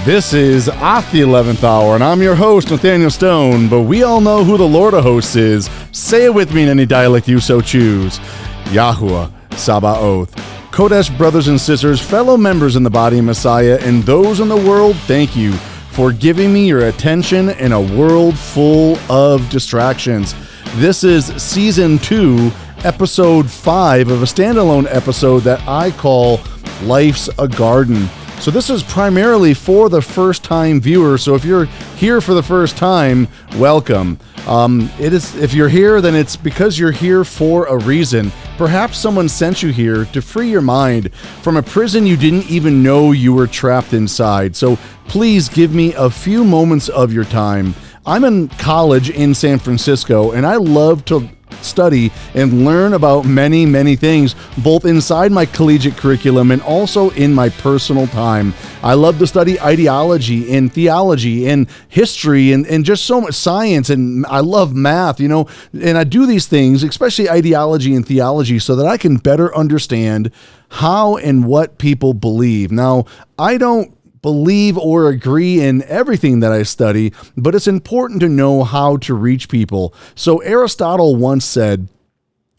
This is Off the 11th Hour, and I'm your host, Nathaniel Stone, but we all know who the Lord of Hosts is. Say it with me in any dialect you so choose. Yahuwah Sabaoth. Kodesh brothers and sisters, fellow members in the body of Messiah, and those in the world, thank you for giving me your attention in a world full of distractions. This is Season 2, Episode 5 of a standalone episode that I call Life's a Garden. So this is primarily for the first-time viewer. So if you're here for the first time, welcome. If you're here, then it's because you're here for a reason. Perhaps someone sent you here to free your mind from a prison you didn't even know you were trapped inside. So please give me a few moments of your time. I'm in college in San Francisco, and I love to study and learn about many things, both inside my collegiate curriculum and also in my personal time. I love to study ideology and theology and history and just so much science, and I love math, and I do these things, especially ideology and theology, so that I can better understand how and what people believe. Now, I don't believe or agree in everything that I study, but it's important to know how to reach people. So Aristotle once said,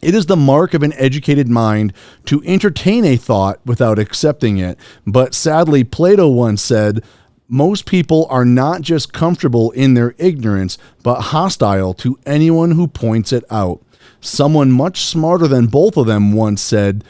"It is the mark of an educated mind to entertain a thought without accepting it." But sadly, Plato once said, "Most people are not just comfortable in their ignorance, but hostile to anyone who points it out." Someone much smarter than both of them once said,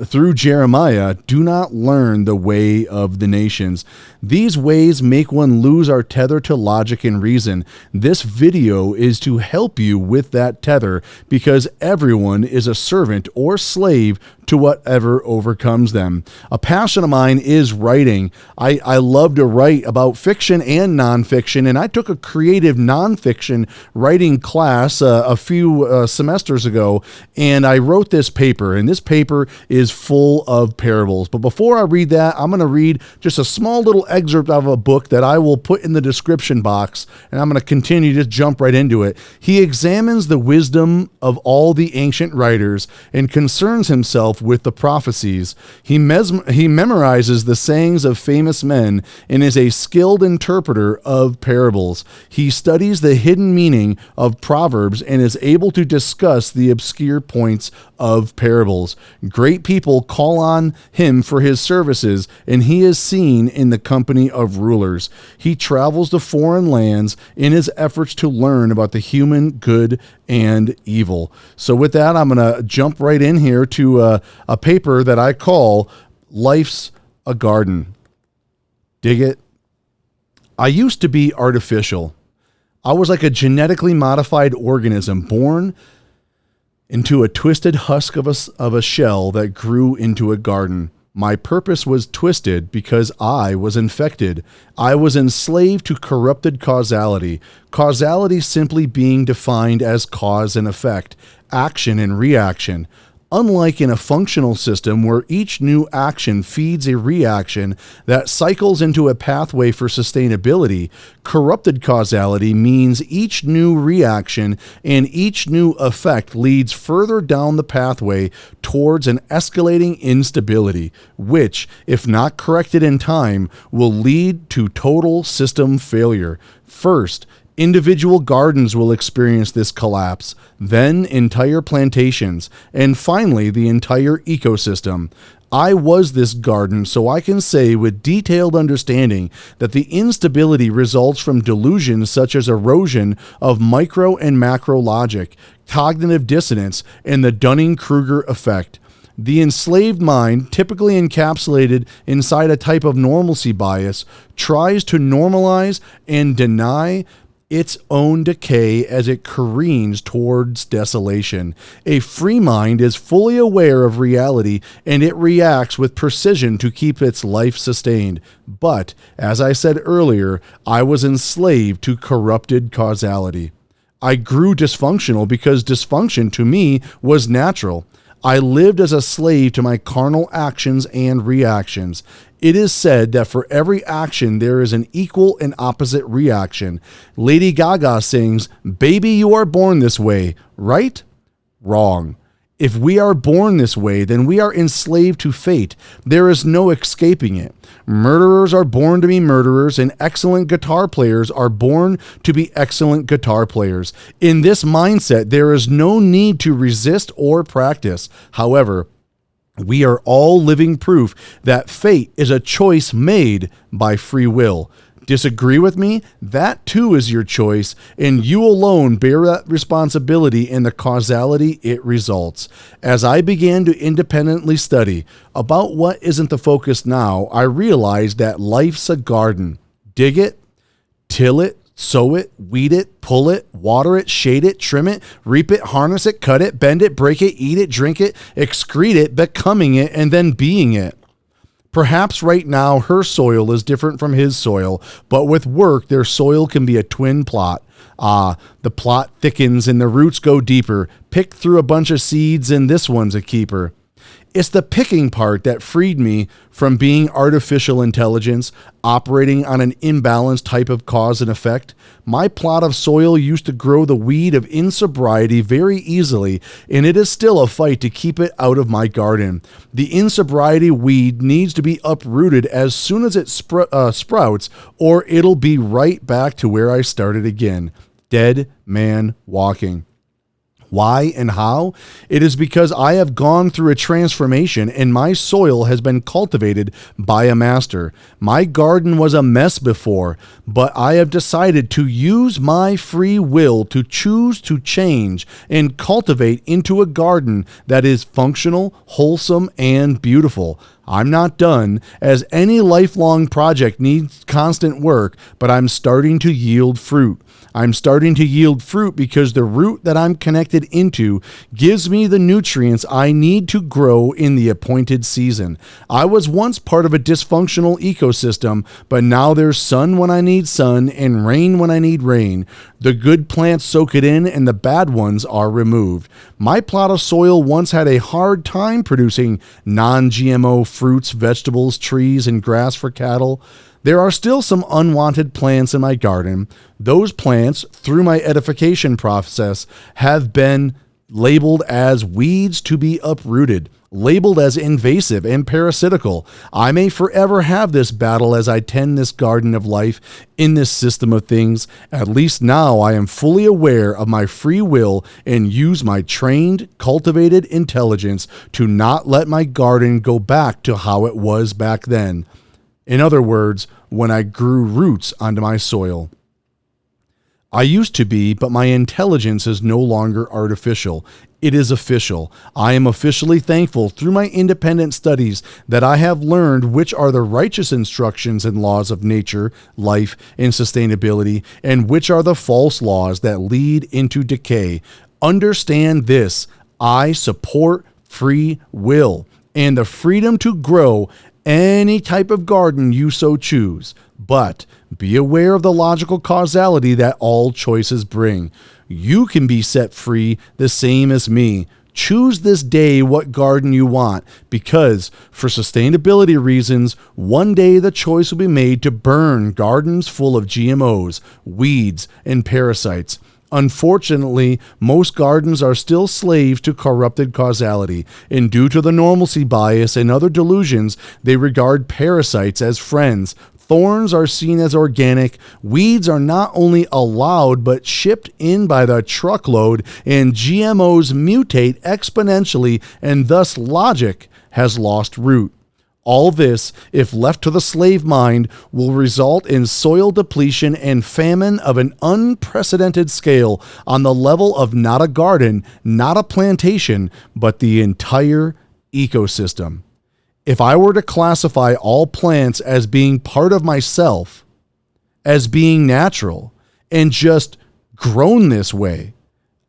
through Jeremiah, "Do not learn the way of the nations." These ways make one lose our tether to logic and reason. This video is to help you with that tether, because everyone is a servant or slave to whatever overcomes them. A passion of mine is writing. I love to write about fiction and nonfiction, and I took a creative nonfiction writing class a few semesters ago, and I wrote this paper, and this paper is full of parables. But before I read that, I'm going to read just a small little excerpt out of a book that I will put in the description box, and I'm going to continue to jump right into it. He examines the wisdom of all the ancient writers and concerns himself with the prophecies. He memorizes the sayings of famous men and is a skilled interpreter of parables. He studies the hidden meaning of proverbs and is able to discuss the obscure points of parables. Great people call on him for his services, and he is seen in the company of rulers. He travels to foreign lands in his efforts to learn about the human good and evil. So with that, I'm going to jump right in here to a paper that I call Life's a Garden. Dig it? I used to be artificial. I was like a genetically modified organism born into a twisted husk of a shell that grew into a garden. My purpose was twisted because I was infected. I was enslaved to corrupted causality. Causality simply being defined as cause and effect, action and reaction. Unlike in a functional system where each new action feeds a reaction that cycles into a pathway for sustainability, corrupted causality means each new reaction and each new effect leads further down the pathway towards an escalating instability, which, if not corrected in time, will lead to total system failure. First, individual gardens will experience this collapse, then entire plantations, and finally the entire ecosystem. I was this garden, so I can say with detailed understanding that the instability results from delusions such as erosion of micro and macro logic, cognitive dissonance, and the Dunning-Kruger effect. The enslaved mind, typically encapsulated inside a type of normalcy bias, tries to normalize and deny its own decay as it careens towards desolation. A free mind is fully aware of reality, and it reacts with precision to keep its life sustained. But, as I said earlier, I was enslaved to corrupted causality. I grew dysfunctional because dysfunction to me was natural. I lived as a slave to my carnal actions and reactions. It is said that for every action there is an equal and opposite reaction. Lady Gaga sings, "Baby, you are born this way," right? Wrong. If we are born this way, then we are enslaved to fate. There is no escaping it. Murderers are born to be murderers, and excellent guitar players are born to be excellent guitar players. In this mindset, there is no need to resist or practice. However, we are all living proof that fate is a choice made by free will. Disagree with me? That too is your choice, and you alone bear that responsibility in the causality it results. As I began to independently study about what isn't the focus now, I realized that life's a garden. Dig it, till it, sow it, weed it, pull it, water it, shade it, trim it, reap it, harness it, cut it, bend it, break it, eat it, drink it, excrete it, becoming it, and then being it. Perhaps right now her soil is different from his soil, but with work, their soil can be a twin plot. The plot thickens and the roots go deeper. Pick through a bunch of seeds and this one's a keeper. It's the picking part that freed me from being artificial intelligence, operating on an imbalanced type of cause and effect. My plot of soil used to grow the weed of insobriety very easily, and it is still a fight to keep it out of my garden. The insobriety weed needs to be uprooted as soon as it sprouts, or it'll be right back to where I started again. Dead man walking. Why and how? It is because I have gone through a transformation and my soil has been cultivated by a master. My garden was a mess before, but I have decided to use my free will to choose to change and cultivate into a garden that is functional, wholesome, and beautiful. I'm not done, as any lifelong project needs constant work, but I'm starting to yield fruit. I'm starting to yield fruit because the root that I'm connected into gives me the nutrients I need to grow in the appointed season. I was once part of a dysfunctional ecosystem, but now there's sun when I need sun and rain when I need rain. The good plants soak it in and the bad ones are removed. My plot of soil once had a hard time producing non-GMO fruits, vegetables, trees, and grass for cattle. There are still some unwanted plants in my garden. Those plants, through my edification process, have been labeled as weeds to be uprooted, labeled as invasive and parasitical. I may forever have this battle as I tend this garden of life in this system of things. At least now I am fully aware of my free will and use my trained, cultivated intelligence to not let my garden go back to how it was back then. In other words, when I grew roots onto my soil. I used to be, but my intelligence is no longer artificial. It is official. I am officially thankful through my independent studies that I have learned which are the righteous instructions and laws of nature, life, and sustainability, and which are the false laws that lead into decay. Understand this. I support free will and the freedom to grow any type of garden you so choose, but be aware of the logical causality that all choices bring. You can be set free the same as me. Choose this day what garden you want, because for sustainability reasons, one day the choice will be made to burn gardens full of GMOs, weeds, and parasites. Unfortunately, most gardens are still slaves to corrupted causality, and due to the normalcy bias and other delusions, they regard parasites as friends. Thorns are seen as organic, weeds are not only allowed but shipped in by the truckload, and GMOs mutate exponentially, and thus logic has lost root. All this, if left to the slave mind, will result in soil depletion and famine of an unprecedented scale on the level of not a garden, not a plantation, but the entire ecosystem. If I were to classify all plants as being part of myself, as being natural, and just grown this way,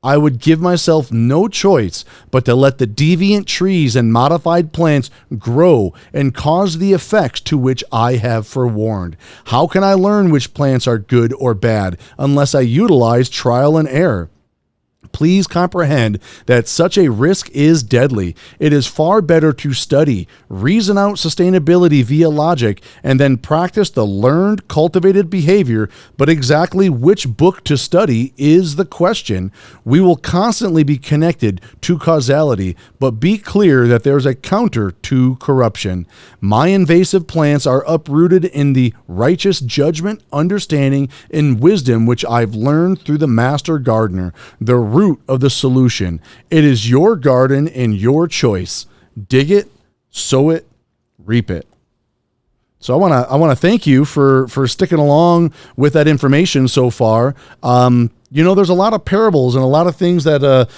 I would give myself no choice but to let the deviant trees and modified plants grow and cause the effects to which I have forewarned. How can I learn which plants are good or bad unless I utilize trial and error? please comprehend that such a risk is deadly. It is far better to study, reason out sustainability via logic, and then practice the learned, cultivated behavior. But exactly which book to study is the question. We will constantly be connected to causality, but be clear that there's a counter to corruption. My invasive plants are uprooted in the righteous judgment, understanding, and wisdom which I've learned through the master gardener, the root of the solution. It is your garden and your choice. Dig it, sow it, reap it. So I want to thank you for sticking along with that information so far. There's a lot of parables and a lot of things that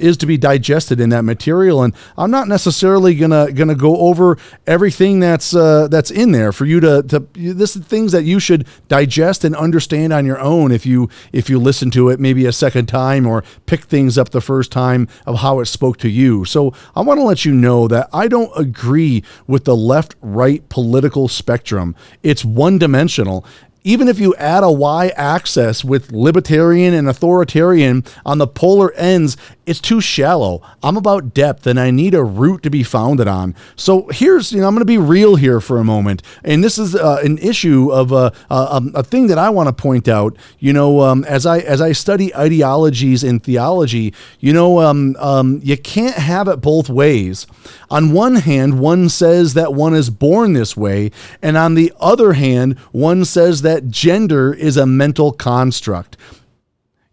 is to be digested in that material, and I'm not necessarily gonna go over everything that's in there for you to. This is things that you should digest and understand on your own if you listen to it maybe a second time or pick things up the first time of how it spoke to you. So I want to let you know that I don't agree with the left-right political spectrum. It's one-dimensional. Even if you add a y-axis with libertarian and authoritarian on the polar ends, it's too shallow. I'm about depth, and I need a root to be founded on. So here's, I'm going to be real here for a moment, and this is an issue of a thing that I want to point out. As I study ideologies in theology, you can't have it both ways. On one hand, one says that one is born this way, and on the other hand, one says that gender is a mental construct.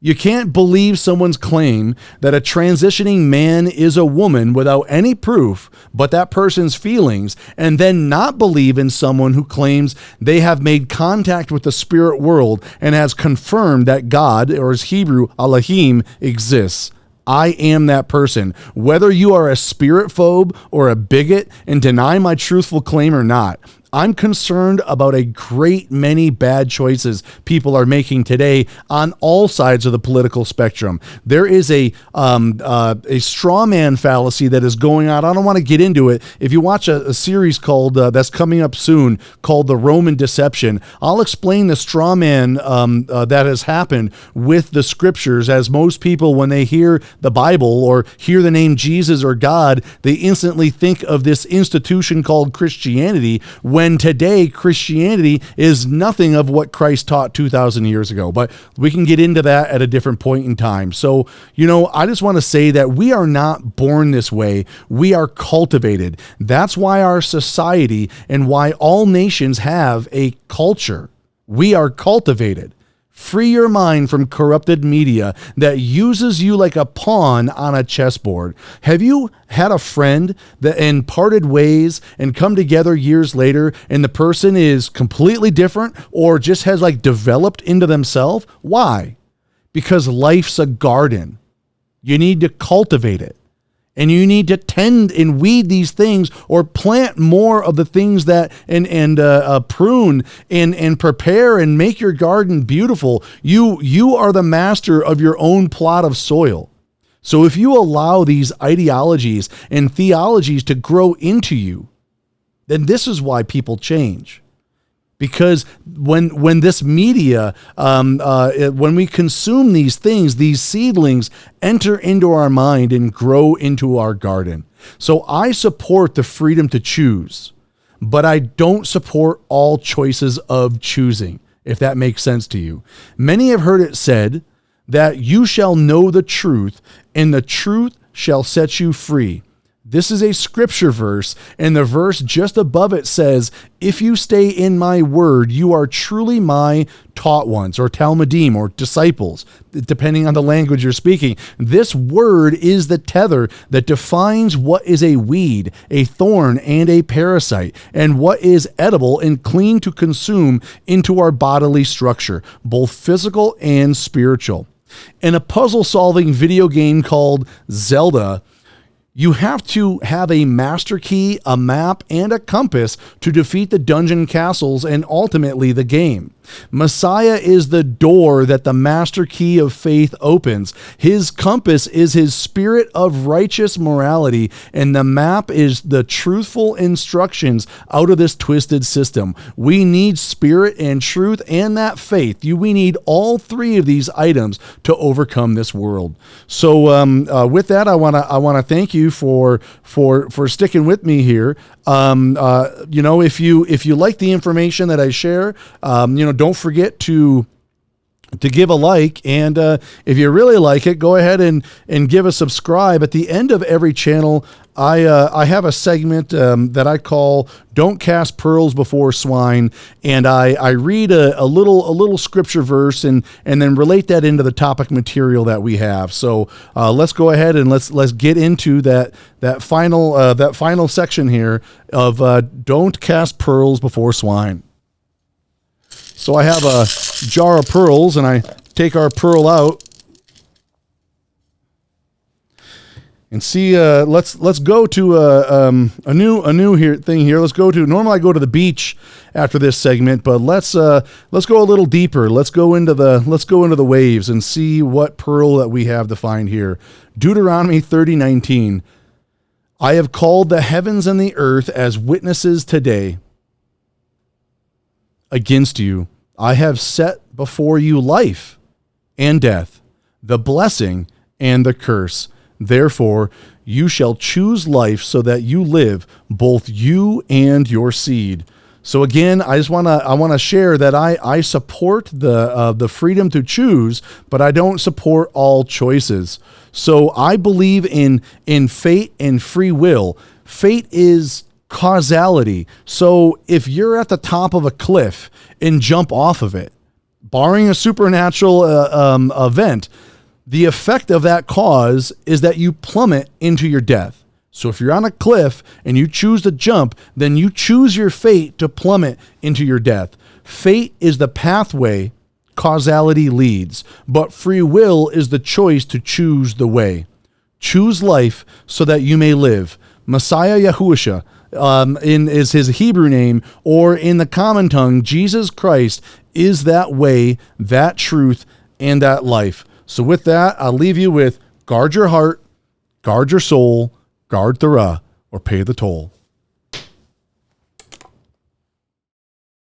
You can't believe someone's claim that a transitioning man is a woman without any proof but that person's feelings, and then not believe in someone who claims they have made contact with the spirit world and has confirmed that God, or as Hebrew, Elohim, exists. I am that person. Whether you are a spirit phobe or a bigot and deny my truthful claim or not, I'm concerned about a great many bad choices people are making today on all sides of the political spectrum. There is a straw man fallacy that is going on. I don't want to get into it. If you watch a series called that's coming up soon called The Roman Deception, I'll explain the straw man that has happened with the scriptures, as most people, when they hear the Bible or hear the name Jesus or God, they instantly think of this institution called Christianity, when today Christianity is nothing of what Christ taught 2,000 years ago. But we can get into that at a different point in time. So, I just want to say that we are not born this way. We are cultivated. That's why our society and why all nations have a culture. We are cultivated. Free your mind from corrupted media that uses you like a pawn on a chessboard. Have you had a friend that and parted ways and come together years later and the person is completely different or just has developed into themselves? Why? Because life's a garden. You need to cultivate it. And you need to tend and weed these things, or plant more of the things that and prune and prepare and make your garden beautiful. You are the master of your own plot of soil. So if you allow these ideologies and theologies to grow into you, then this is why people change. Because when this media, when we consume these things, these seedlings enter into our mind and grow into our garden. So I support the freedom to choose, but I don't support all choices of choosing, if that makes sense to you. Many have heard it said that you shall know the truth, and the truth shall set you free. This is a scripture verse, and the verse just above it says, if you stay in my word, you are truly my taught ones, or Talmudim, or disciples, depending on the language you're speaking. This word is the tether that defines what is a weed, a thorn, and a parasite, and what is edible and clean to consume into our bodily structure, both physical and spiritual. In a puzzle-solving video game called Zelda, You have to have a master key, a map, and a compass to defeat the dungeon castles and ultimately the game. Messiah is the door that the master key of faith opens. His compass is his spirit of righteous morality, and the map is the truthful instructions out of this twisted system. We need spirit and truth and that faith. We need all three of these items to overcome this world. So with that, I want to thank you for sticking with me here. If you like the information that I share, don't forget to give a like, and if you really like it, go ahead and give a subscribe. At the end of every channel, I have a segment that I call "Don't Cast Pearls Before Swine," and I read a little scripture verse and then relate that into the topic material that we have. So let's go ahead and let's get into that final section here of "Don't Cast Pearls Before Swine." So I have a jar of pearls, and I take our pearl out and see. Let's go to a new thing here. Let's go to. Normally I go to the beach after this segment, but let's go a little deeper. Let's go into the waves and see what pearl that we have to find here. Deuteronomy 30:19. I have called the heavens and the earth as witnesses today against you. I have set before you life and death, the blessing and the curse. Therefore, you shall choose life so that you live, both you and your seed. So again, I want to share that I support the freedom to choose, but I don't support all choices. So I believe in fate and free will. Fate is causality. So if you're at the top of a cliff and jump off of it, barring a supernatural event, the effect of that cause is that you plummet into your death. So if you're on a cliff and you choose to jump, then you choose your fate to plummet into your death. Fate is the pathway, causality leads, but free will is the choice to choose the way. Choose life so that you may live. Messiah Yahushua is his Hebrew name, or in the common tongue, Jesus Christ is that way, that truth, and that life. So with that, I'll leave you with guard your heart, guard your soul, guard the ra, or pay the toll.